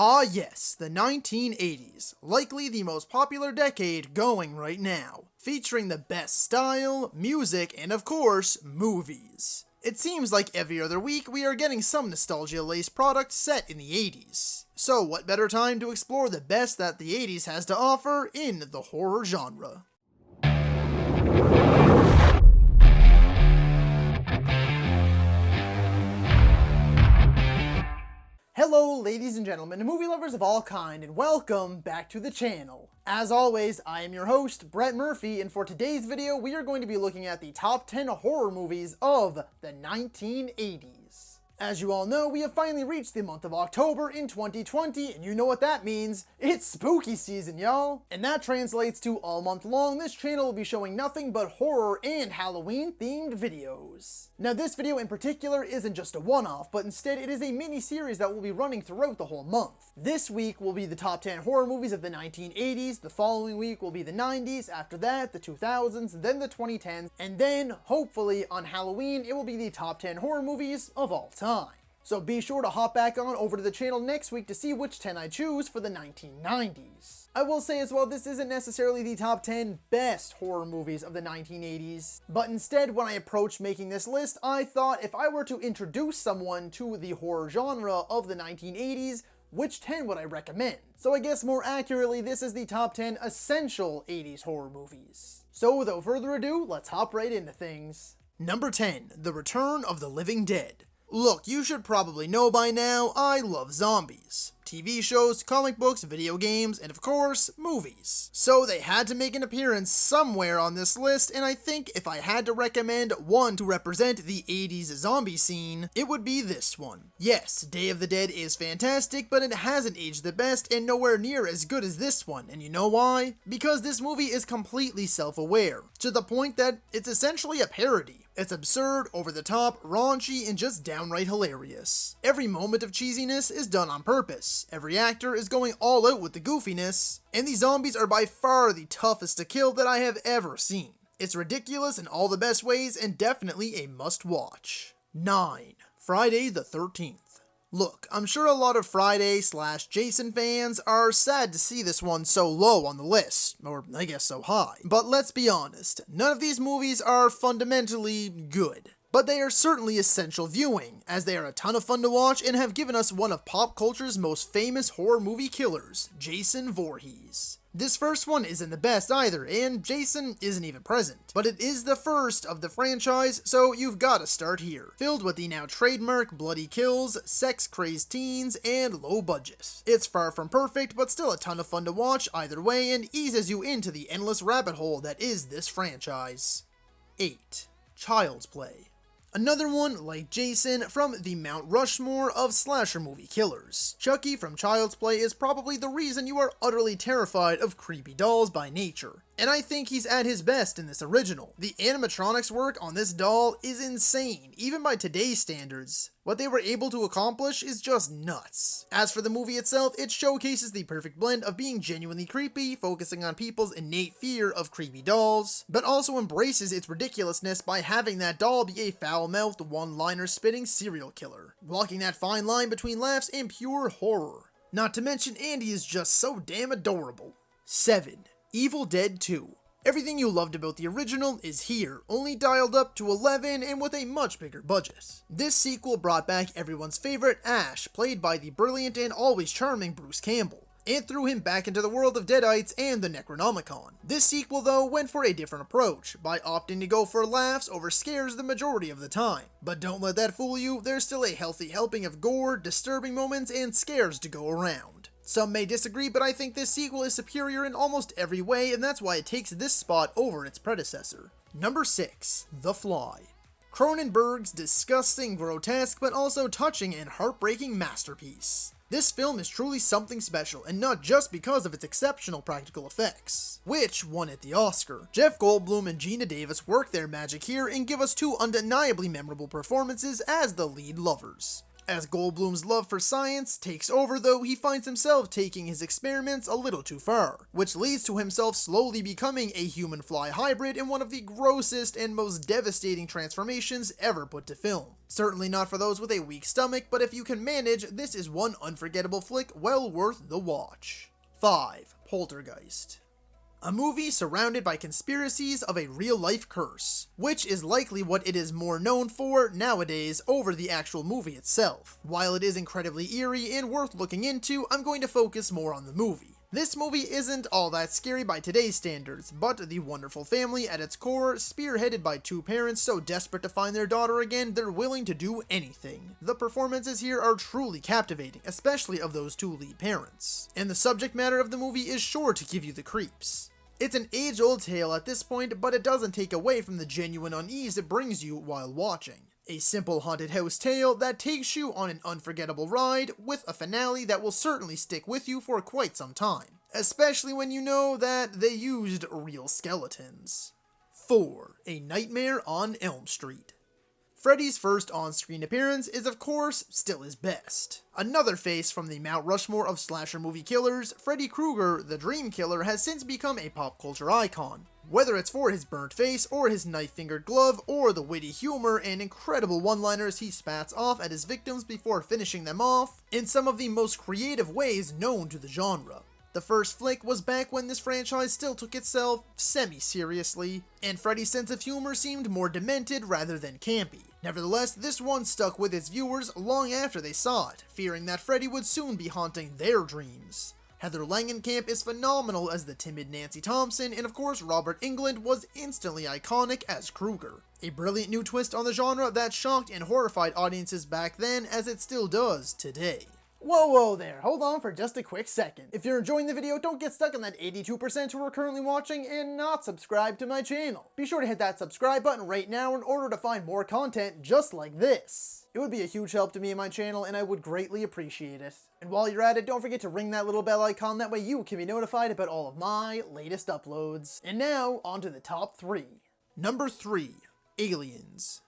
Ah yes, the 1980s, likely the most popular decade going right now, featuring the best style, music, and of course, movies. It seems like every other week we are getting some nostalgia-laced product set in the 80s. So what better time to explore the best that the 80s has to offer in the horror genre. Hello ladies and gentlemen, movie lovers of all kind, and welcome back to the channel. As always, I am your host, Brett Murphy, and for today's video we are going to be looking at the top 10 horror movies of the 1980s. As you all know, we have finally reached the month of October in 2020, and you know what that means. It's spooky season, y'all! And that translates to all month long, this channel will be showing nothing but horror and Halloween-themed videos. Now this video in particular isn't just a one-off, but instead it is a mini-series that will be running throughout the whole month. This week will be the top 10 horror movies of the 1980s, the following week will be the 90s, after that the 2000s, then the 2010s, and then, hopefully, on Halloween it will be the top 10 horror movies of all time. So be sure to hop back on over to the channel next week to see which 10 I choose for the 1990s. I will say as well, this isn't necessarily the top 10 best horror movies of the 1980s, but instead when I approached making this list, I thought if I were to introduce someone to the horror genre of the 1980s, which 10 would I recommend? So I guess more accurately, this is the top 10 essential 80s horror movies. So without further ado, let's hop right into things. Number 10, The Return of the Living Dead. Look, you should probably know by now, I love zombies. TV shows, comic books, video games, and of course, movies. So they had to make an appearance somewhere on this list, and I think if I had to recommend one to represent the 80s zombie scene, it would be this one. Yes, Day of the Dead is fantastic, but it hasn't aged the best and nowhere near as good as this one, and you know why? Because this movie is completely self-aware, to the point that it's essentially a parody. It's absurd, over-the-top, raunchy, and just downright hilarious. Every moment of cheesiness is done on purpose. Every actor is going all out with the goofiness, and the zombies are by far the toughest to kill that I have ever seen. It's ridiculous in all the best ways and definitely a must-watch. 9. Friday the 13th. Look, I'm sure a lot of Friday/Jason fans are sad to see this one so low on the list, or I guess so high. But let's be honest, none of these movies are fundamentally good. But they are certainly essential viewing, as they are a ton of fun to watch and have given us one of pop culture's most famous horror movie killers, Jason Voorhees. This first one isn't the best either, and Jason isn't even present. But it is the first of the franchise, so you've gotta start here. Filled with the now trademark bloody kills, sex-crazed teens, and low budget. It's far from perfect, but still a ton of fun to watch either way and eases you into the endless rabbit hole that is this franchise. 8. Child's Play. Another one, like Jason, from the Mount Rushmore of slasher movie killers. Chucky from Child's Play is probably the reason you are utterly terrified of creepy dolls by nature. And I think he's at his best in this original. The animatronics work on this doll is insane, even by today's standards. What they were able to accomplish is just nuts. As for the movie itself, it showcases the perfect blend of being genuinely creepy, focusing on people's innate fear of creepy dolls, but also embraces its ridiculousness by having that doll be a foul-mouthed, one-liner spitting serial killer, walking that fine line between laughs and pure horror. Not to mention, Andy is just so damn adorable. 7. Evil Dead 2. Everything you loved about the original is here, only dialed up to 11 and with a much bigger budget. This sequel brought back everyone's favorite Ash, played by the brilliant and always charming Bruce Campbell, and threw him back into the world of Deadites and the Necronomicon. This sequel, though, went for a different approach, by opting to go for laughs over scares the majority of the time. But don't let that fool you, there's still a healthy helping of gore, disturbing moments, and scares to go around. Some may disagree, but I think this sequel is superior in almost every way, and that's why it takes this spot over its predecessor. Number 6. The Fly. Cronenberg's disgusting, grotesque, but also touching and heartbreaking masterpiece. This film is truly something special, and not just because of its exceptional practical effects, which won it the Oscar. Jeff Goldblum and Gina Davis work their magic here and give us two undeniably memorable performances as the lead lovers. As Goldblum's love for science takes over though, he finds himself taking his experiments a little too far, which leads to himself slowly becoming a human-fly hybrid in one of the grossest and most devastating transformations ever put to film. Certainly not for those with a weak stomach, but if you can manage, this is one unforgettable flick well worth the watch. 5. Poltergeist. A movie surrounded by conspiracies of a real-life curse, which is likely what it is more known for nowadays over the actual movie itself. While it is incredibly eerie and worth looking into, I'm going to focus more on the movie. This movie isn't all that scary by today's standards, but the wonderful family at its core, spearheaded by two parents so desperate to find their daughter again, they're willing to do anything. The performances here are truly captivating, especially of those two lead parents. And the subject matter of the movie is sure to give you the creeps. It's an age-old tale at this point, but it doesn't take away from the genuine unease it brings you while watching. A simple haunted house tale that takes you on an unforgettable ride, with a finale that will certainly stick with you for quite some time. Especially when you know that they used real skeletons. 4. A Nightmare on Elm Street. Freddy's first on-screen appearance is of course still his best. Another face from the Mount Rushmore of slasher movie killers, Freddy Krueger, the Dream Killer, has since become a pop culture icon. Whether it's for his burnt face, or his knife-fingered glove, or the witty humor and incredible one-liners he spats off at his victims before finishing them off, in some of the most creative ways known to the genre. The first flick was back when this franchise still took itself semi-seriously, and Freddy's sense of humor seemed more demented rather than campy. Nevertheless, this one stuck with its viewers long after they saw it, fearing that Freddy would soon be haunting their dreams. Heather Langenkamp is phenomenal as the timid Nancy Thompson, and of course Robert Englund was instantly iconic as Krueger. A brilliant new twist on the genre that shocked and horrified audiences back then, as it still does today. Whoa there, hold on for just a quick second. If you're enjoying the video, don't get stuck on that 82% who are currently watching and not subscribed to my channel. Be sure to hit that subscribe button right now in order to find more content just like this. It would be a huge help to me and my channel, and I would greatly appreciate it. And while you're at it, don't forget to ring that little bell icon, that way you can be notified about all of my latest uploads. And now, on to the top 3. Number 3. Aliens.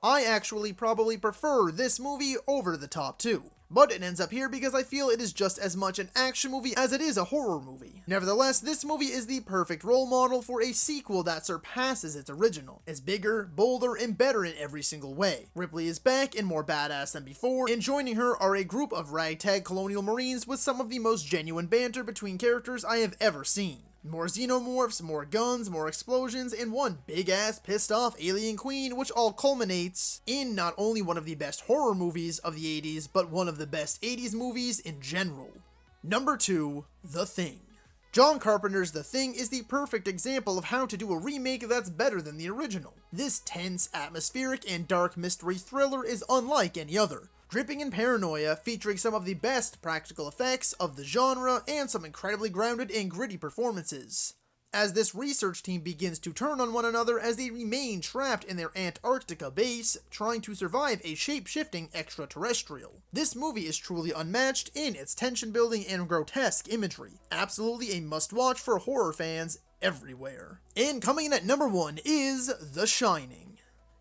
I actually probably prefer this movie over the top 2. But it ends up here because I feel it is just as much an action movie as it is a horror movie. Nevertheless, this movie is the perfect role model for a sequel that surpasses its original. It's bigger, bolder, and better in every single way. Ripley is back and more badass than before, and joining her are a group of ragtag colonial marines with some of the most genuine banter between characters I have ever seen. More xenomorphs, more guns, more explosions, and one big-ass pissed-off alien queen, which all culminates in not only one of the best horror movies of the 80s, but one of the best 80s movies in general. Number 2. The Thing. John Carpenter's The Thing is the perfect example of how to do a remake that's better than the original. This tense, atmospheric, and dark mystery thriller is unlike any other. Dripping in paranoia, featuring some of the best practical effects of the genre and some incredibly grounded and gritty performances. As this research team begins to turn on one another as they remain trapped in their Antarctica base, trying to survive a shape-shifting extraterrestrial. This movie is truly unmatched in its tension-building and grotesque imagery. Absolutely a must-watch for horror fans everywhere. And coming in at number 1 is The Shining.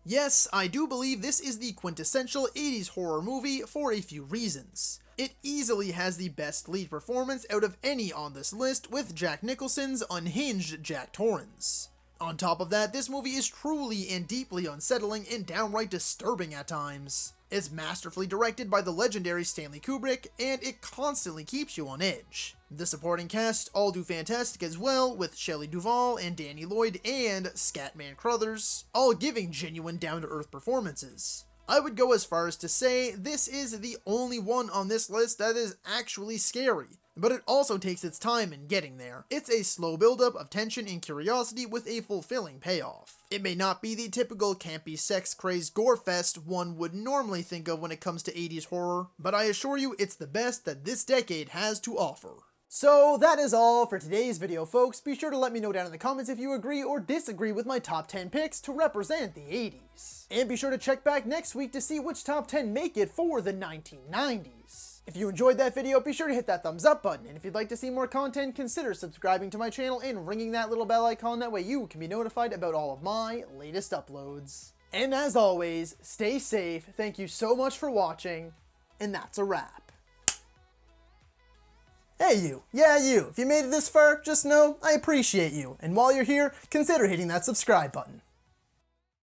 Yes, I do believe this is the quintessential 80s horror movie for a few reasons. It easily has the best lead performance out of any on this list, with Jack Nicholson's unhinged Jack Torrance. On top of that, this movie is truly and deeply unsettling and downright disturbing at times. It's masterfully directed by the legendary Stanley Kubrick, and it constantly keeps you on edge. The supporting cast all do fantastic as well, with Shelley Duvall and Danny Lloyd and Scatman Crothers, all giving genuine down-to-earth performances. I would go as far as to say this is the only one on this list that is actually scary, but it also takes its time in getting there. It's a slow buildup of tension and curiosity with a fulfilling payoff. It may not be the typical campy sex-crazed gore fest one would normally think of when it comes to 80s horror, but I assure you it's the best that this decade has to offer. So that is all for today's video, folks. Be sure to let me know down in the comments if you agree or disagree with my top 10 picks to represent the 80s. And be sure to check back next week to see which top 10 make it for the 1990s. If you enjoyed that video, be sure to hit that thumbs up button, and if you'd like to see more content, consider subscribing to my channel and ringing that little bell icon, that way you can be notified about all of my latest uploads. And as always, stay safe, thank you so much for watching, and that's a wrap. Hey you, yeah you, if you made it this far, just know I appreciate you, and while you're here, consider hitting that subscribe button.